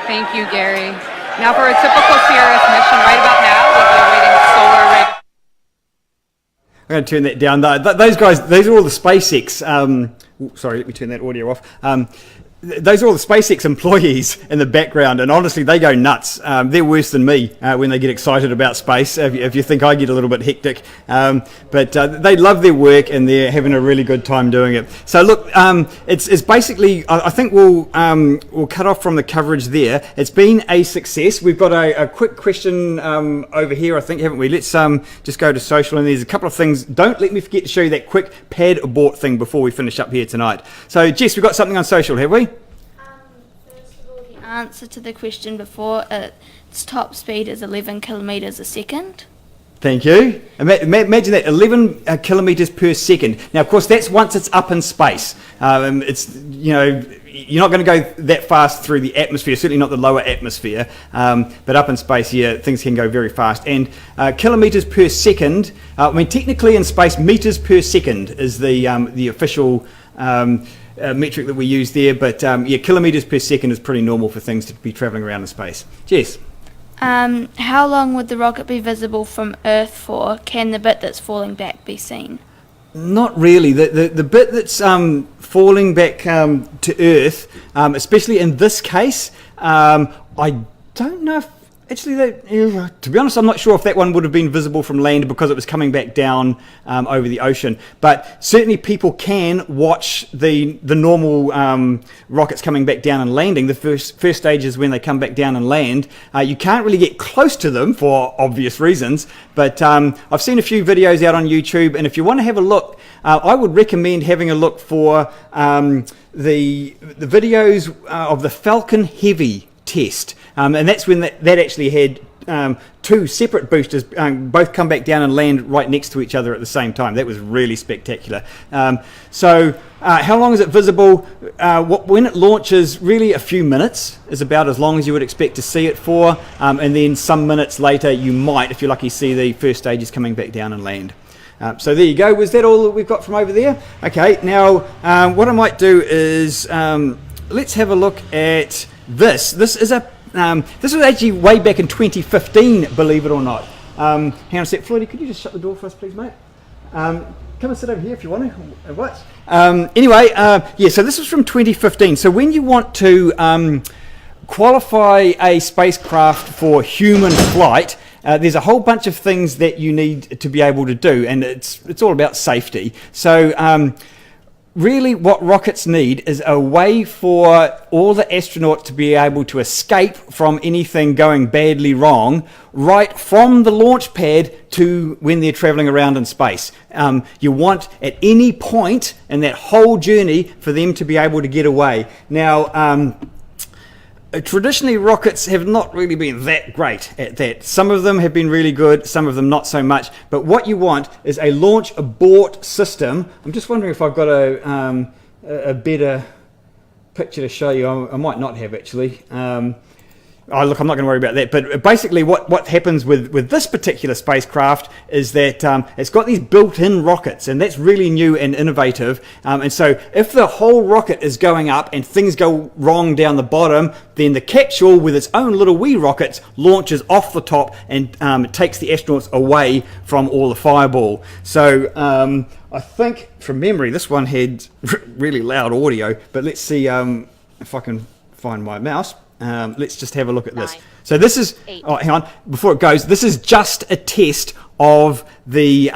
Thank you, Gary. Now for a typical Sirius mission right about now, we'll be awaiting solar rig. I'm going to turn that down. Those guys, these are all the SpaceX. Sorry, let me turn that audio off. Those are all the SpaceX employees in the background, and honestly, they go nuts. They're worse than me when they get excited about space, if you think I get a little bit hectic. But they love their work, and they're having a really good time doing it. So look, it's basically, I think we'll cut off from the coverage there. It's been a success. We've got a quick question over here, I think, haven't we? Let's just go to social, and there's a couple of things. Don't let me forget to show you that quick pad abort thing before we finish up here tonight. So Jess, we've got something on social, have we? First of all, the answer to the question before, its top speed is 11 kilometres a second. Thank you. Imagine that, 11 kilometres per second. Now, of course, that's once it's up in space. It's, you know, you're not going to go that fast through the atmosphere, certainly not the lower atmosphere, but up in space, yeah, things can go very fast. And kilometres per second, I mean, technically in space, metres per second is the official metric that we use there, but yeah, kilometres per second is pretty normal for things to be travelling around in space. Jess? How long would the rocket be visible from Earth for? Can the bit that's falling back be seen? Not really. The bit that's falling back to Earth, especially in this case, I don't know if actually, to be honest, I'm not sure if that one would have been visible from land because it was coming back down over the ocean. But certainly people can watch the normal rockets coming back down and landing. The first stages when they come back down and land. You can't really get close to them for obvious reasons. But I've seen a few videos out on YouTube, and if you want to have a look, I would recommend having a look for the videos of the Falcon Heavy test. And that's when that actually had two separate boosters both come back down and land right next to each other at the same time. That was really spectacular. So how long is it visible? When it launches, really a few minutes is about as long as you would expect to see it for. And then some minutes later, you might, if you're lucky, see the first stages coming back down and land. So there you go. Was that all that we've got from over there? Okay, now what I might do is let's have a look at this. This is this was actually way back in 2015, believe it or not. Hang on a sec, Floydie, could you just shut the door for us, please, mate? Come and sit over here if you want to. What? Anyway, yeah, so this was from 2015. So when you want to qualify a spacecraft for human flight, there's a whole bunch of things that you need to be able to do, and it's all about safety. So really what rockets need is a way for all the astronauts to be able to escape from anything going badly wrong right from the launch pad to when they're traveling around in space. You want at any point in that whole journey for them to be able to get away. Now, traditionally, rockets have not really been that great at that. Some of them have been really good, some of them not so much. But what you want is a launch abort system. I'm just wondering if I've got a better picture to show you. I might not have, actually. Oh, look, I'm not going to worry about that. But basically what happens with this particular spacecraft is that it's got these built-in rockets, and that's really new and innovative. And so if the whole rocket is going up and things go wrong down the bottom, then the capsule with its own little wee rockets launches off the top and it takes the astronauts away from all the fireball. So I think, from memory, this one had really loud audio, but let's see if I can find my mouse. Let's just have a look at this. So this is, oh, hang on, before it goes, this is just a test of the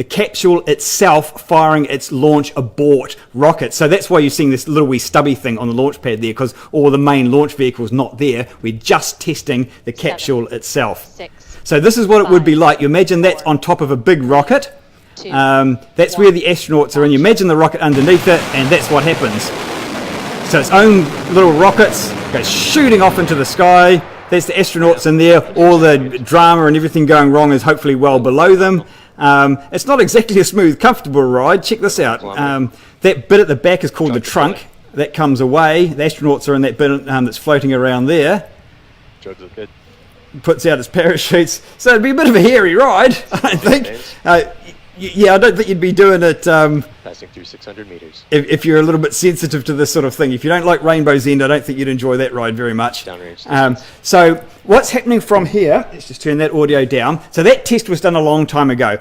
capsule itself firing its launch abort rocket. So that's why you're seeing this little wee stubby thing on the launch pad there, because all the main launch vehicle's not there. We're just testing the capsule itself. So this is what it would be like. You imagine that's on top of a big rocket. That's where the astronauts are in. You imagine the rocket underneath it, and that's what happens. So its own little rockets go shooting off into the sky. There's the astronauts in there. All the drama and everything going wrong is hopefully well below them. It's not exactly a smooth, comfortable ride. Check this out. That bit at the back is called the trunk. That comes away. The astronauts are in that bit that's floating around there. Puts out its parachutes. So it'd be a bit of a hairy ride, I think. Yeah, I don't think you'd be doing it passing through 600 meters. If you're a little bit sensitive to this sort of thing. If you don't like Rainbow's End, I don't think you'd enjoy that ride very much. So what's happening from here, let's just turn that audio down. So that test was done a long time ago.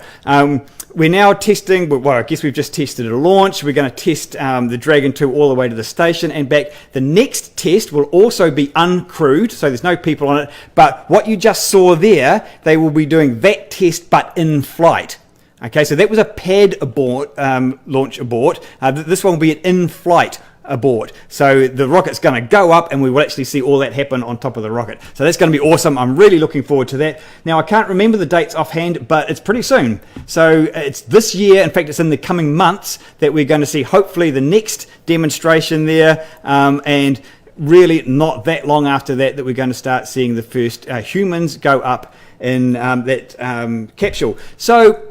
We're now testing, well, I guess we've just tested a launch. We're going to test the Dragon 2 all the way to the station and back. The next test will also be uncrewed, so there's no people on it. But what you just saw there, they will be doing that test but in flight. Okay, so that was a pad abort, launch abort. This one will be an in-flight abort. So the rocket's going to go up and we will actually see all that happen on top of the rocket. So that's going to be awesome. I'm really looking forward to that. Now, I can't remember the dates offhand, but it's pretty soon. So it's this year, in fact, it's in the coming months that we're going to see hopefully the next demonstration there, and really not that long after that we're going to start seeing the first humans go up in that capsule. So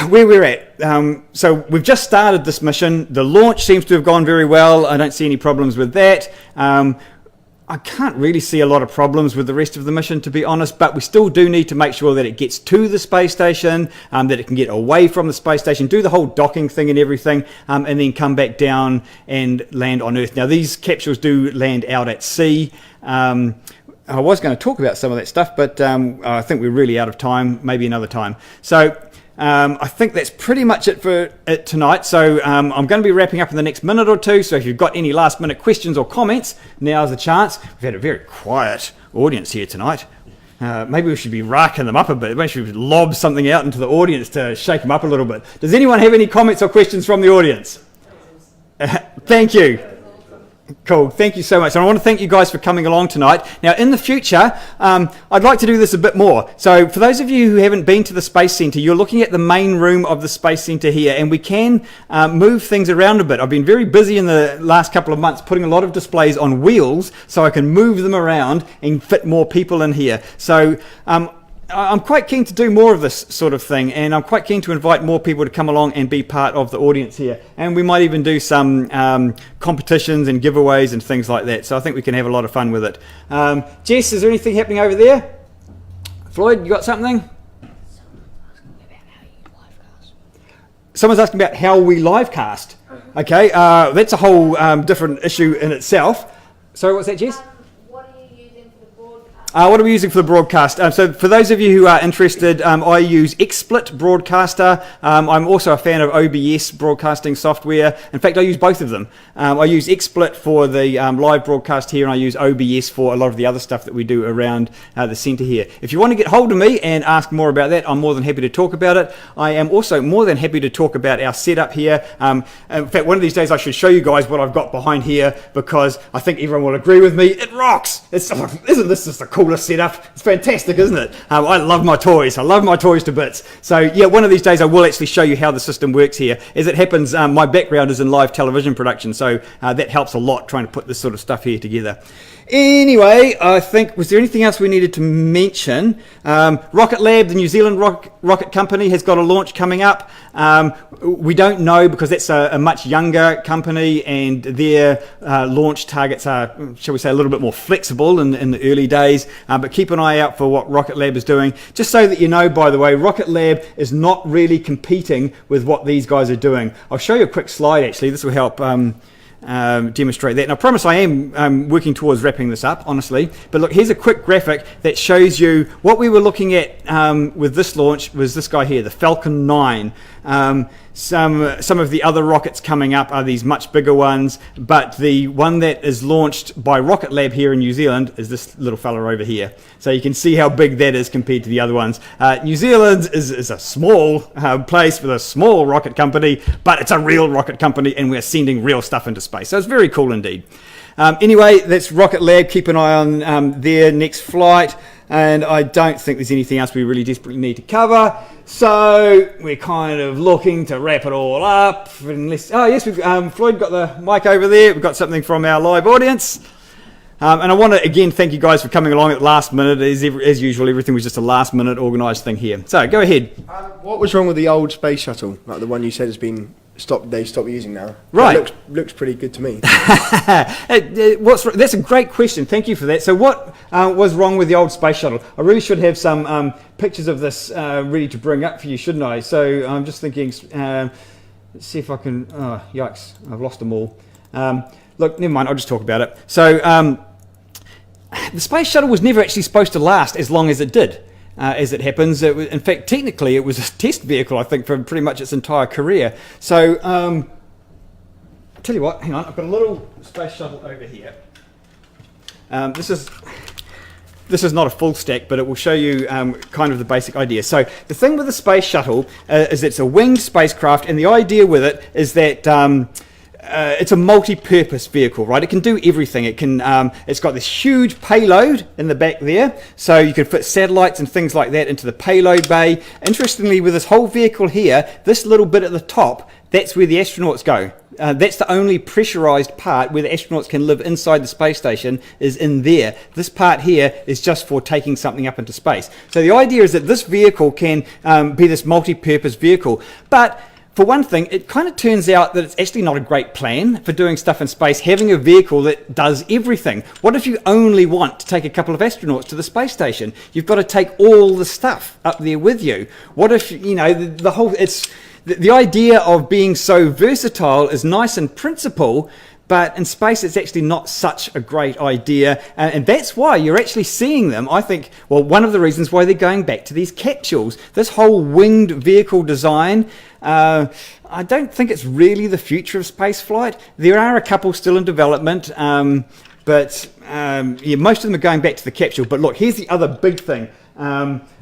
where we're at, so we've just started this mission. The launch seems to have gone very well. I don't see any problems with that. I can't really see a lot of problems with the rest of the mission, to be honest, but we still do need to make sure that it gets to the space station, that it can get away from the space station, do the whole docking thing and everything, and then come back down and land on Earth. Now, these capsules do land out at sea. I was going to talk about some of that stuff, but I think we're really out of time, maybe another time. So I think that's pretty much it for it tonight. So I'm going to be wrapping up in the next minute or two. So if you've got any last minute questions or comments, now's the chance. We've had a very quiet audience here tonight. Maybe we should be racking them up a bit. Maybe we should lob something out into the audience to shake them up a little bit. Does anyone have any comments or questions from the audience? Thank you. Cool, thank you so much. And I want to thank you guys for coming along tonight. Now, in the future, I'd like to do this a bit more. So for those of you who haven't been to the Space Centre, you're looking at the main room of the Space Centre here, and we can move things around a bit. I've been very busy in the last couple of months putting a lot of displays on wheels so I can move them around and fit more people in here. So I'm quite keen to do more of this sort of thing, and I'm quite keen to invite more people to come along and be part of the audience here. And we might even do some competitions and giveaways and things like that. So I think we can have a lot of fun with it. Jess, is there anything happening over there? Floyd, you got something? Someone's asking about how we live cast. Okay, that's a whole different issue in itself. Sorry, what's that, Jess? What are you using for the broadcast? What are we using for the broadcast? So for those of you who are interested, I use XSplit Broadcaster. I'm also a fan of OBS broadcasting software. In fact, I use both of them. I use XSplit for the live broadcast here, and I use OBS for a lot of the other stuff that we do around the centre here. If you want to get hold of me and ask more about that, I'm more than happy to talk about it. I am also more than happy to talk about our setup here. In fact, one of these days I should show you guys what I've got behind here, because I think everyone will agree with me. It rocks! Isn't this just the coolest setup? It's fantastic, isn't it? I love my toys. I love my toys to bits. So yeah, one of these days I will actually show you how the system works here. As it happens, my background is in live television production, so that helps a lot trying to put this sort of stuff here together. Anyway, I think, was there anything else we needed to mention? Rocket Lab, the New Zealand rocket company, has got a launch coming up. We don't know, because that's a much younger company, and their launch targets are, shall we say, a little bit more flexible in the early days. But keep an eye out for what Rocket Lab is doing. Just so that you know, by the way, Rocket Lab is not really competing with what these guys are doing. I'll show you a quick slide, actually. This will help demonstrate that. And I promise I am working towards wrapping this up, honestly. But look, here's a quick graphic that shows you what we were looking at with this launch was this guy here, the Falcon 9. Some of the other rockets coming up are these much bigger ones, but the one that is launched by Rocket Lab here in New Zealand is this little fella over here. So you can see how big that is compared to the other ones. New Zealand is a small place with a small rocket company, but it's a real rocket company, and we're sending real stuff into space. So it's very cool indeed. Anyway, that's Rocket Lab. Keep an eye on their next flight. And I don't think there's anything else we really desperately need to cover. So we're kind of looking to wrap it all up. Unless, oh yes, Floyd got the mic over there. We've got something from our live audience. And I want to again thank you guys for coming along at the last minute. As usual, everything was just a last minute organised thing here. So go ahead. What was wrong with the old space shuttle? Like the one you said has been stopped. They stopped using now. Right. It looks pretty good to me. That's a great question. Thank you for that. So what was wrong with the old space shuttle? I really should have some pictures of this ready to bring up for you, shouldn't I? So I'm just thinking. Let's see if I can. Oh, yikes! I've lost them all. Look, never mind. I'll just talk about it. So the space shuttle was never actually supposed to last as long as it did. As it happens, in fact, technically, it was a test vehicle, I think, for pretty much its entire career. So, I'll tell you what, hang on, I've got a little space shuttle over here. This is not a full stack, but it will show you kind of the basic idea. So, the thing with the space shuttle is it's a winged spacecraft, and the idea with it is that it's a multi-purpose vehicle, right? It can do everything. It can. It's got this huge payload in the back there, so you can fit satellites and things like that into the payload bay. Interestingly, with this whole vehicle here, this little bit at the top, that's where the astronauts go. That's the only pressurized part where the astronauts can live inside the space station, is in there. This part here is just for taking something up into space. So the idea is that this vehicle can be this multi-purpose vehicle, but for one thing, it kind of turns out that it's actually not a great plan for doing stuff in space, having a vehicle that does everything. What if you only want to take a couple of astronauts to the space station? You've got to take all the stuff up there with you. What if, you know, the idea of being so versatile is nice in principle, but in space it's actually not such a great idea, and that's why you're actually seeing them. I think, well, one of the reasons why they're going back to these capsules, this whole winged vehicle design, I don't think it's really the future of space flight. There are a couple still in development, but yeah, most of them are going back to the capsule. But look, here's the other big thing.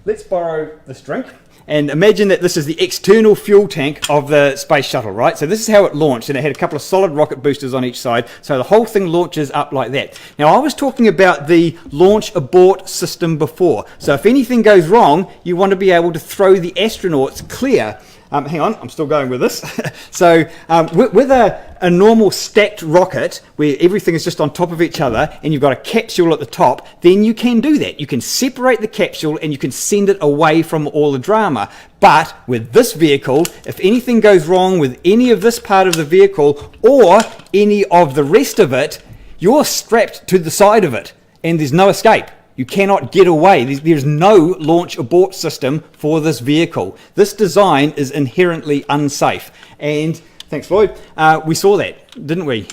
Let's borrow this drink. And imagine that this is the external fuel tank of the space shuttle, right? So this is how it launched, and it had a couple of solid rocket boosters on each side. So the whole thing launches up like that. Now, I was talking about the launch abort system before. So if anything goes wrong, you want to be able to throw the astronauts clear. Hang on, I'm still going with this. So with a normal stacked rocket where everything is just on top of each other and you've got a capsule at the top, then you can do that. You can separate the capsule and you can send it away from all the drama. But with this vehicle, if anything goes wrong with any of this part of the vehicle or any of the rest of it, you're strapped to the side of it and there's no escape. You cannot get away. There's no launch abort system for this vehicle. This design is inherently unsafe. And Thanks, Floyd. We saw that, didn't we?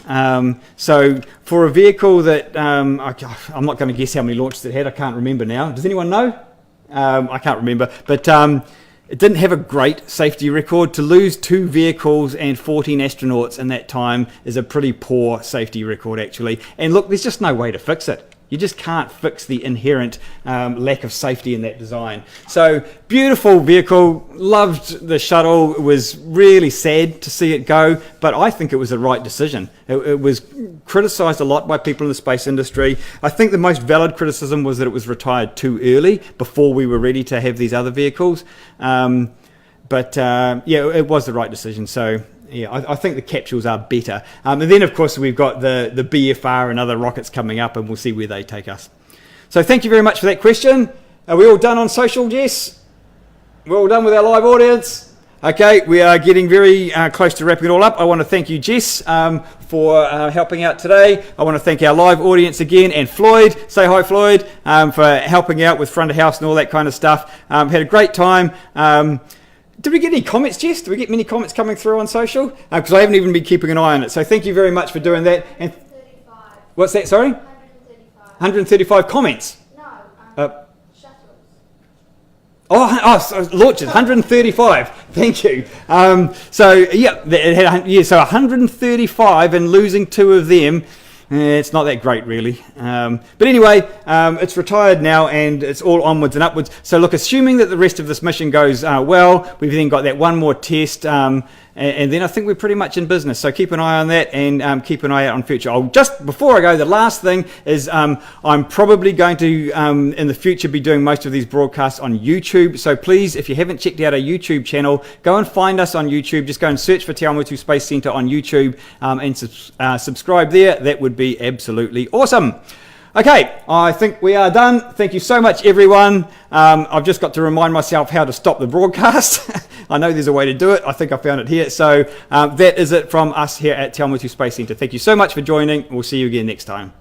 So for a vehicle that, I'm not going to guess how many launches it had. I can't remember now. Does anyone know? I can't remember. But it didn't have a great safety record. To lose 2 vehicles and 14 astronauts in that time is a pretty poor safety record, actually. And look, there's just no way to fix it. You just can't fix the inherent lack of safety in that design. So, beautiful vehicle, loved the shuttle. It was really sad to see it go, but I think it was the right decision. It was criticised a lot by people in the space industry. I think the most valid criticism was that it was retired too early, before we were ready to have these other vehicles. Yeah, it was the right decision. So, yeah, I think the capsules are better. And then, of course, we've got the BFR and other rockets coming up, and we'll see where they take us. So thank you very much for that question. Are we all done on social, Jess? We're all done with our live audience? Okay, we are getting very close to wrapping it all up. I want to thank you, Jess, for helping out today. I want to thank our live audience again, and Floyd. Say hi, Floyd, for helping out with front of house and all that kind of stuff. Had a great time. Did we get any comments, Jess? Did we get many comments coming through on social? Because I haven't even been keeping an eye on it. So thank you very much for doing that. And what's that, sorry? 135 comments? No, shuttles. Launches, 135. Thank you. So, yeah, it had, so 135 and losing 2 of them. It's not that great, really. But anyway, it's retired now, and it's all onwards and upwards. So look, assuming that the rest of this mission goes well, we've then got that one more test, and then I think we're pretty much in business. So keep an eye on that, and keep an eye out on future. Just before I go, the last thing is I'm probably going to, in the future, be doing most of these broadcasts on YouTube. So please, if you haven't checked out our YouTube channel, go and find us on YouTube. Just go and search for Te Awamutu Space Centre on YouTube, and subscribe there. That would be absolutely awesome. Okay, I think we are done. Thank you so much, everyone. I've just got to remind myself how to stop the broadcast. I know there's a way to do it. I think I found it here. So that is it from us here at Te Awamutu Space Centre. Thank you so much for joining. We'll see you again next time.